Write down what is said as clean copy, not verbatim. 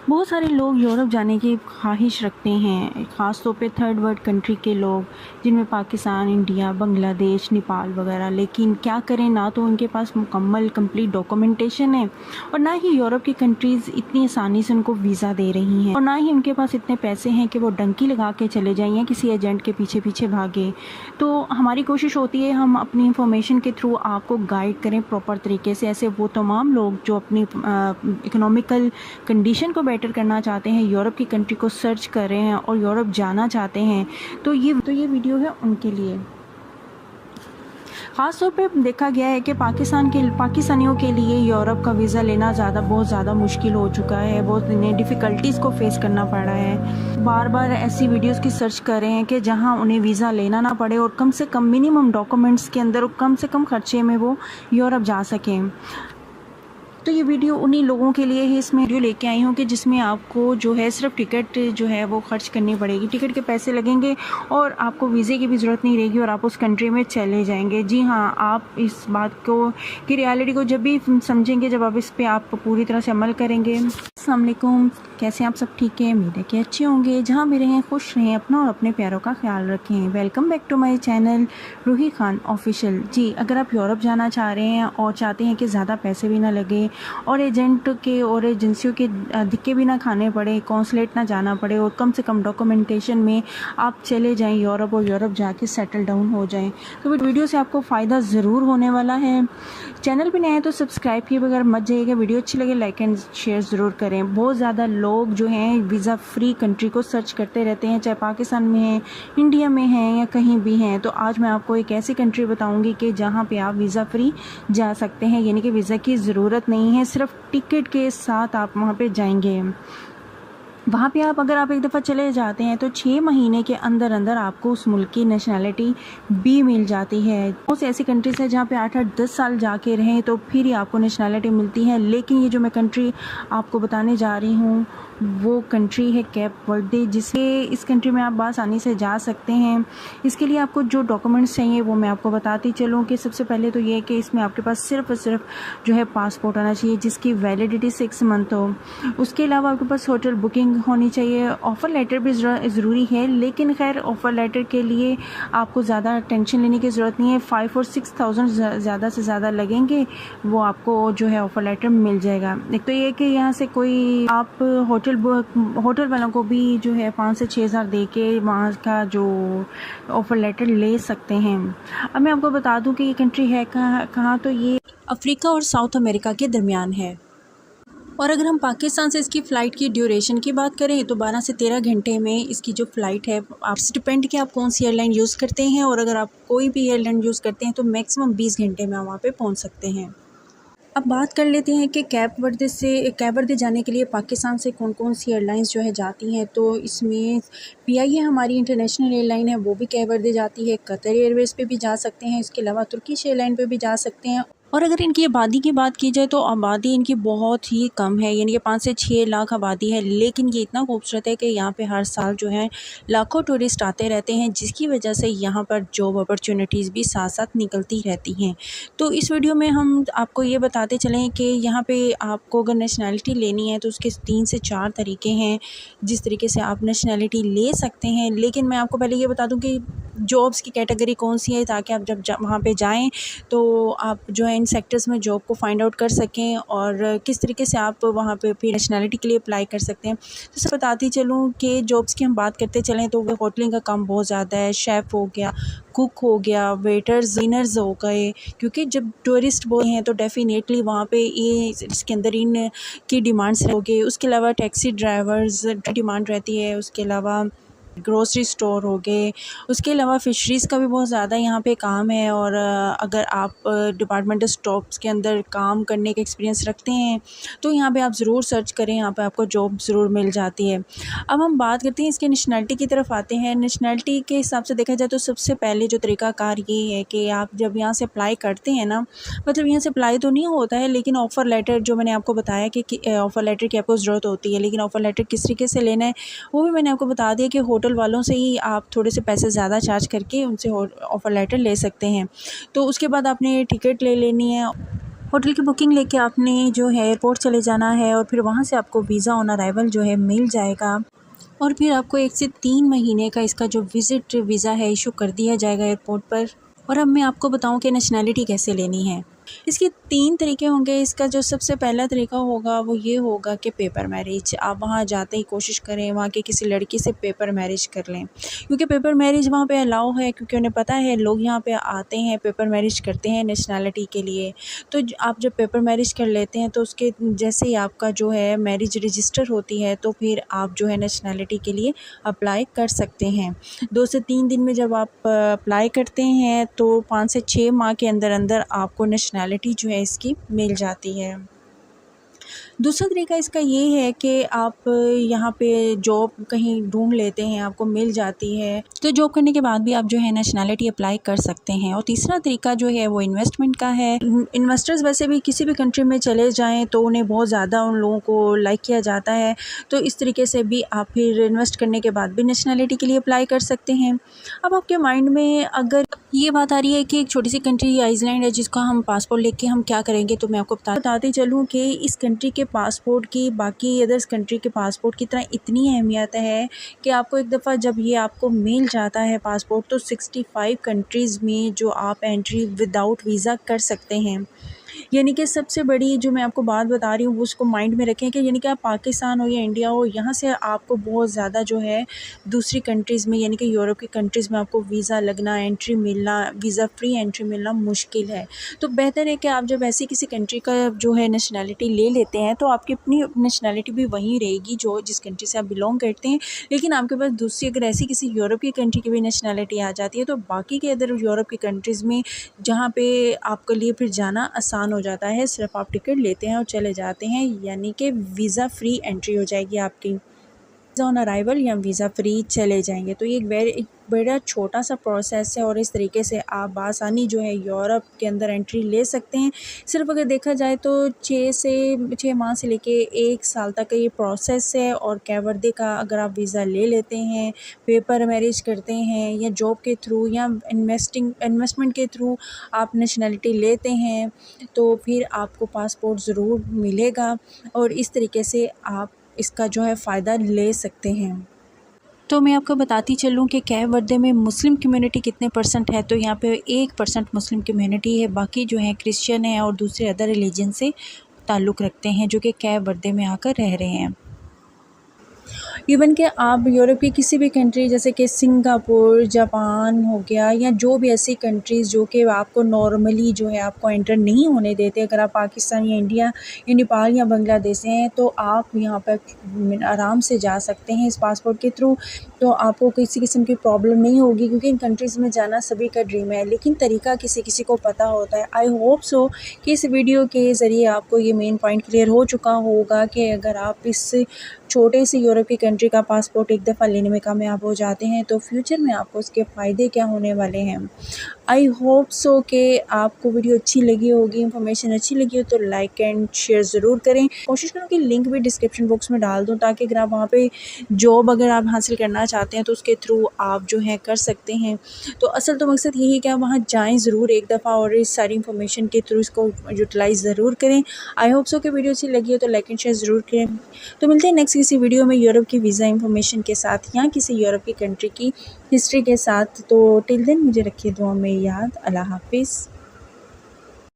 बहुत सारे लोग यूरोप जाने की ख्वाहिश रखते हैं, ख़ास तौर पे थर्ड वर्ल्ड कंट्री के लोग, जिनमें पाकिस्तान, इंडिया, बांग्लादेश, नेपाल वगैरह। लेकिन क्या करें, ना तो उनके पास मुकम्मल कंप्लीट डॉक्यूमेंटेशन है और ना ही यूरोप की कंट्रीज़ इतनी आसानी से उनको वीज़ा दे रही हैं, और ना ही उनके पास इतने पैसे हैं कि वो डंकी लगा के चले जाएं या किसी एजेंट के पीछे पीछे भागे। तो हमारी कोशिश होती है हम अपनी इंफॉर्मेशन के थ्रू आपको गाइड करें प्रॉपर तरीके से। ऐसे वो तमाम लोग जो अपनी इकोनॉमिकल कंडीशन को बेटर करना चाहते हैं, यूरोप की कंट्री को सर्च कर रहे हैं और यूरोप जाना चाहते हैं, तो ये वीडियो है उनके लिए। ख़ास तौर पे देखा गया है कि पाकिस्तानियों के लिए यूरोप का वीज़ा लेना बहुत ज़्यादा मुश्किल हो चुका है। बहुत इन्हें डिफ़िकल्टीज़ को फेस करना पड़ा है। बार बार ऐसी वीडियोस की सर्च कर रहे हैं कि जहां उन्हें वीज़ा लेना ना पड़े और कम से कम मिनिमम डॉक्यूमेंट्स के अंदर और कम से कम खर्चे में वो यूरोप जा सकें। तो ये वीडियो उन्हीं लोगों के लिए ही इसमें वीडियो लेके आई हूँ कि जिसमें आपको जो है सिर्फ टिकट जो है वो खर्च करनी पड़ेगी, टिकट के पैसे लगेंगे और आपको वीज़े की भी ज़रूरत नहीं रहेगी और आप उस कंट्री में चले जाएंगे। जी हाँ, आप इस बात को की रियलिटी को जब भी समझेंगे, जब आप इस पर आप पूरी तरह से अमल करेंगे। अस्सलाम वालेकुम, कैसे आप सब ठीक हैं? उम्मीद है कि अच्छे होंगे। जहाँ भी रहें खुश रहें, अपना और अपने प्यारों का ख्याल रखें। Welcome back to my channel Roohi Khan official. जी, अगर आप यूरोप जाना चाह रहे हैं और चाहते हैं कि ज़्यादा पैसे भी ना लगे और एजेंट के और एजेंसियों के धक्के भी ना खाने पड़े, कॉन्सुलेट ना जाना पड़े और कम से कम डॉक्यूमेंटेशन में आप चले जाएं यूरोप और यूरोप जाके सेटल डाउन हो जाएं, तो वीडियो से आपको फ़ायदा ज़रूर होने वाला है। चैनल पे नए हैं तो सब्सक्राइब किए बगैर मत जाइएगा। वीडियो अच्छी लगे लाइक एंड शेयर ज़रूर करें। बहुत ज़्यादा लोग जो हैं वीज़ा फ्री कंट्री को सर्च करते रहते हैं, चाहे पाकिस्तान में हैं, इंडिया में हैं या कहीं भी हैं। तो आज मैं आपको एक ऐसी कंट्री बताऊंगी कि जहां पे आप वीज़ा फ्री जा सकते हैं, यानी कि वीज़ा की ज़रूरत नहीं है, सिर्फ टिकट के साथ आप वहां पे जाएंगे। वहाँ पे अगर आप एक दफ़ा चले जाते हैं तो 6 महीने के अंदर अंदर आपको उस मुल्क की नेशनैलिटी भी मिल जाती है। बहुत सी ऐसी कंट्रीज़ है जहाँ पे 8-8 10 साल जाके रहें तो फिर ही आपको नेशनैलिटी मिलती है। लेकिन ये जो मैं कंट्री आपको बताने जा रही हूँ वो कंट्री है कैप वर्दे, जिससे इस कंट्री में आप आसानी से जा सकते हैं। इसके लिए आपको जो डॉक्यूमेंट्स चाहिए वो मैं आपको बताती चलूँ कि सबसे पहले तो ये है कि इसमें आपके पास सिर्फ और सिर्फ जो है पासपोर्ट आना चाहिए जिसकी वैलिडिटी 6 मंथ हो। उसके अलावा आपके पास होटल बुकिंग होनी चाहिए। ऑफ़र लेटर भी ज़रूरी है, लेकिन खैर ऑफ़र लेटर के लिए आपको ज़्यादा टेंशन लेने की ज़रूरत नहीं है। 5 और 6,000 ज़्यादा से ज़्यादा लगेंगे, वो आपको जो है ऑफ़र लेटर मिल जाएगा। एक तो ये कि यहाँ से कोई आप होटल वालों को भी जो है 5 से 6 हज़ार दे के वहाँ का जो ऑफ़र लेटर ले सकते हैं। अब मैं आपको बता दूँ कि ये कंट्री है कहाँ, तो ये अफ्रीका और साउथ अमेरिका के दरमियान है। और अगर हम पाकिस्तान से इसकी फ़्लाइट की ड्यूरेशन की बात करें तो 12 से 13 घंटे में इसकी जो फ़्लाइट है, आपसे डिपेंड कि आप कौन सी एयरलाइन यूज़ करते हैं। और अगर आप कोई भी एयरलाइन यूज़ करते हैं तो मैक्सिमम 20 घंटे में आप वहाँ पे पहुँच सकते हैं। अब बात कर लेते हैं कि कैप वर्दे जाने के लिए पाकिस्तान से कौन कौन सी एयरलाइंस जो है जाती हैं। तो इसमें PIA हमारी इंटरनेशनल एयरलाइन है, वो भी कैप वर्दे जाती है। कतर एयरवेज़ पे भी जा सकते हैं, इसके अलावा तुर्किश एयरलाइन पे भी जा सकते हैं। और अगर इनकी आबादी की बात की जाए तो आबादी इनकी बहुत ही कम है, यानी कि 5 से 6 लाख आबादी है। लेकिन ये इतना खूबसूरत है कि यहाँ पे हर साल जो है लाखों टूरिस्ट आते रहते हैं, जिसकी वजह से यहाँ पर जॉब अपॉर्चुनिटीज़ भी साथ साथ निकलती रहती हैं। तो इस वीडियो में हम आपको ये बताते चलें कि यहाँ पे आपको अगर नेशनैलिटी लेनी है तो उसके 3 से 4 तरीके हैं जिस तरीके से आप नेशनैलिटी ले सकते हैं। लेकिन मैं आपको पहले ये बता दूँ कि जॉब्स की कैटेगरी कौन सी है, ताकि आप जब वहाँ पे जाएँ तो आप जो है इन सेक्टर्स में जॉब को फाइंड आउट कर सकें और किस तरीके से आप वहाँ पे फिर नेशनैलिटी के लिए अप्लाई कर सकते हैं। तो सब बताती चलूँ कि जॉब्स की हम बात करते चलें तो होटलिंग का काम बहुत ज़्यादा है। शेफ़ हो गया, कुक हो गया, वेटर्स, क्लीनर्स हो गए, क्योंकि जब टूरिस्ट वो हैं तो डेफ़िनेटली वहाँ पे ये इसके अंदर इन की डिमांड्स होगी। उसके अलावा टैक्सी ड्राइवर्स डिमांड रहती है। उसके अलावा ग्रोसरी स्टोर हो गए। उसके अलावा फ़िशरीज़ का भी बहुत ज़्यादा यहाँ पे काम है। और अगर आप डिपार्टमेंटल स्टोर्स के अंदर काम करने का एक्सपीरियंस रखते हैं तो यहाँ पे आप ज़रूर सर्च करें, यहाँ पे आपको जॉब ज़रूर मिल जाती है। अब हम बात करते हैं इसके नेशनैलिटी की तरफ आते हैं। नेशनैलिटी के हिसाब से देखा जाए तो सबसे पहले जो तरीक़ाकार ये है कि आप जब यहाँ से अप्लाई करते हैं ना, मतलब यहाँ से अप्लाई तो नहीं होता है, लेकिन ऑफ़र लेटर जो मैंने आपको बताया कि ऑफ़र लेटर की आपको ज़रूरत होती है। लेकिन ऑफ़र लेटर किस तरीके से लेना है वो भी मैंने आपको बता दिया कि होटल वालों से ही आप थोड़े से पैसे ज़्यादा चार्ज करके उनसे ऑफ़र लेटर ले सकते हैं। तो उसके बाद आपने टिकट ले लेनी है। होटल की बुकिंग लेके आपने जो है एयरपोर्ट चले जाना है और फिर वहाँ से आपको वीज़ा ऑन अराइवल जो है मिल जाएगा और फिर आपको 1 से 3 महीने का इसका जो विज़िट वीज़ा है इशू कर दिया जाएगा एयरपोर्ट पर। और अब मैं आपको बताऊं कि नेशनैलिटी कैसे लेनी है। इसके 3 तरीके होंगे। इसका जो सबसे पहला तरीका होगा वो ये होगा कि पेपर मैरिज। आप वहाँ जाते ही कोशिश करें वहाँ की किसी लड़की से पेपर मैरिज कर लें, क्योंकि पेपर मैरिज वहाँ पे अलाउ है, क्योंकि उन्हें पता है लोग यहाँ पे आते हैं पेपर मैरिज करते हैं नेशनैलिटी के लिए। तो आप जब पेपर मैरिज कर लेते हैं तो उसके जैसे ही आपका जो है मैरिज रजिस्टर होती है तो फिर आप जो है नेशनैलिटी के लिए अप्लाई कर सकते हैं। 2 से 3 दिन में जब आप अप्लाई करते हैं तो 5 से 6 माह के अंदर अंदर आपको नेशनैलिटी जो है इसकी मिल जाती है। दूसरा तरीका इसका ये है कि आप यहाँ पे जॉब कहीं ढूंढ लेते हैं, आपको मिल जाती है, तो जॉब करने के बाद भी आप जो है नेशनैलिटी अप्लाई कर सकते हैं। और तीसरा तरीका जो है वो इन्वेस्टमेंट का है। इन्वेस्टर्स वैसे भी किसी भी कंट्री में चले जाएं तो उन्हें बहुत ज़्यादा उन लोगों को लाइक किया जाता है, तो इस तरीके से भी आप फिर इन्वेस्ट करने के बाद भी नेशनैलिटी के लिए अप्लाई कर सकते हैं। अब आपके माइंड में अगर ये बात आ रही है कि एक छोटी सी कंट्री आइसलैंड है जिसका हम पासपोर्ट लेके हम क्या करेंगे, तो मैं आपको बताते चलूँ कि इस कंट्री के पासपोर्ट की बाकी अदर्स कंट्री के पासपोर्ट की तरह इतनी अहमियत है कि आपको एक दफ़ा जब ये आपको मिल जाता है पासपोर्ट तो 65 कंट्रीज़ में जो आप एंट्री विदाउट वीज़ा कर सकते हैं। यानी कि सबसे बड़ी जो मैं आपको बात बता रही हूँ वो उसको माइंड में रखें कि यानी कि आप पाकिस्तान हो या इंडिया हो, यहाँ से आपको बहुत ज़्यादा जो है दूसरी कंट्रीज़ में यानी कि यूरोप की कंट्रीज़ में आपको वीज़ा लगना, एंट्री मिलना, वीज़ा फ्री एंट्री मिलना मुश्किल है। तो बेहतर है कि आप जब ऐसी किसी कंट्री का जो है नेशनैलिटी ले लेते हैं तो आपकी अपनी नेशनैलिटी भी वहीं रहेगी जो जिस कंट्री से आप बिलोंग करते हैं, लेकिन आपके पास दूसरी अगर ऐसी किसी यूरोप की कंट्री की भी नेशनैलिटी आ जाती है तो बाकी के अदर यूरोप की कंट्रीज़ में जहाँ पे आपके लिए फिर जाना आसान हो जाता है। सिर्फ आप टिकट लेते हैं और चले जाते हैं, यानी कि वीज़ा फ्री एंट्री हो जाएगी आपकी। ऑन अराइवल या वीज़ा फ्री चले जाएंगे। तो ये एक बड़ा छोटा सा प्रोसेस है और इस तरीके से आप बासानी जो है यूरोप के अंदर एंट्री ले सकते हैं। सिर्फ अगर देखा जाए तो 6 माह से लेके 1 साल तक का ये प्रोसेस है। और कैप वर्दे का अगर आप वीज़ा ले लेते हैं, पेपर मैरिज करते हैं या जॉब के थ्रू या इन्वेस्टमेंट के थ्रू आप नेशनैलिटी लेते हैं तो फिर आपको पासपोर्ट ज़रूर मिलेगा और इस तरीके से आप इसका जो है फ़ायदा ले सकते हैं। तो मैं आपको बताती चलूँ कि कैप वर्दे में मुस्लिम कम्युनिटी कितने % है। तो यहाँ पे 1% मुस्लिम कम्युनिटी है, बाकी जो है क्रिश्चियन है और दूसरे अदर रिलीजन से ताल्लुक़ रखते हैं जो कि कैप वर्दे में आकर रह रहे हैं। इवन कि आप यूरोप की किसी भी कंट्री जैसे कि सिंगापुर, जापान हो गया या जो भी ऐसी कंट्रीज़ जो कि आपको नॉर्मली जो है आपको एंटर नहीं होने देते, अगर आप पाकिस्तान या इंडिया या नेपाल या बांग्लादेश से हैं तो आप यहाँ पर आराम से जा सकते हैं इस पासपोर्ट के थ्रू। तो आपको किसी किस्म की प्रॉब्लम नहीं होगी, क्योंकि इन कंट्रीज़ में जाना सभी का ड्रीम है, लेकिन तरीका किसी किसी को पता होता है। आई होप सो कि इस वीडियो के ज़रिए आपको ये मेन पॉइंट क्लियर हो चुका होगा कि अगर आप इस छोटे से यूरोप की कंट्री का पासपोर्ट एक दफ़ा लेने में कामयाब हो जाते हैं तो फ्यूचर में आपको उसके फ़ायदे क्या होने वाले हैं। आई होप सो कि आपको वीडियो अच्छी लगी होगी, इन्फॉर्मेशन अच्छी लगी हो तो लाइक एंड शेयर ज़रूर करें। कोशिश करूँ कि लिंक भी डिस्क्रिप्शन बॉक्स में डाल दूँ ताकि अगर आप वहाँ पे जॉब अगर आप हासिल करना चाहते हैं तो उसके थ्रू आप जो है कर सकते हैं। तो असल तो मकसद यही है कि आप वहाँ जाएँ ज़रूर एक दफ़ा और इस सारी इन्फॉर्मेशन के थ्रू इसको यूटिलाइज़ ज़रूर करें। आई होप सो कि वीडियो अच्छी लगी हो तो लाइक एंड शेयर ज़रूर करें। तो मिलते हैं नेक्स्ट किसी वीडियो में यूरोप की वीज़ा इन्फॉर्मेशन के साथ या किसी यूरोप की कंट्री की हिस्ट्री के साथ। तो टिल देन मुझे रखिए दुआ में याद। अल्लाह हाफिज़।